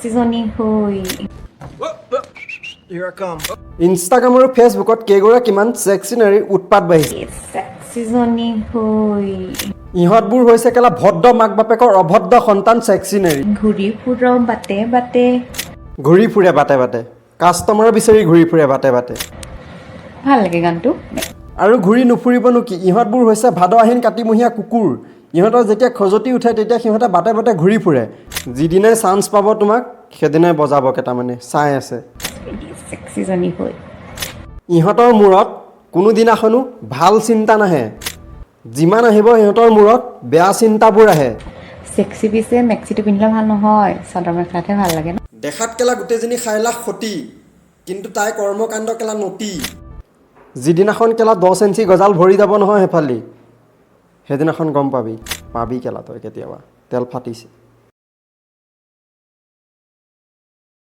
sexy জনী হৈ Here I come. Instagram আৰু ফেচবুকত কেইগৰা কিমান সেক্সি নাৰীৰ উৎপাত বাঢ়িছে sexy জনী হৈ ইহঁতবোৰ হৈছে কেলা ভদ্ৰ মাক বাপেকৰ অভদ্ৰ সন্তান সেক্সি নাৰী ঘূৰি ফুৰ বাটে বাটে ঘূৰি ফুৰে বাটে বাটে কাষ্টমাৰ বিচাৰি ঘূৰি ফুৰে বাটে বাটে ভাল লাগে গানটো আৰু ঘূৰি নুফুৰিবনো কি ইহঁতবোৰ হৈছে ভাদ আহিন কাতিমহীয়া কুকুৰ ইহঁতৰ যেতিয়া খজতি উঠে তেতিয়া সিহঁতে বাটে বাটে ঘূৰি ফুৰে যিদিনাই চান্স পাব তোমাক সেদিনাই বজাব কেইটামানে চাই আছে sexy জনী হৈ ইহঁতৰ মূৰত কোনোদিনাখনো ভাল চিন্তা নাহে যিমান আহিব ইহঁতৰ মূৰত বেয়া চিন্তাবোৰ আহে sexy পিছে মেক্সিটো পিন্ধিলে ভাল নহয় চাদৰ মেখেলাতে ভাল লাগে ন দেখাত কেলা গোটেইজনী খাইলা খতি কিন্তু তাই কৰ্মকাণ্ড কেলা নতি যিদিনাখন কেলা 10 ইঞ্চি গজাল ভৰি যাব নহয় হেফালি সেইদিনাখন গম পাবি কেলা তই কেতিয়াবা তেল ফাটিছে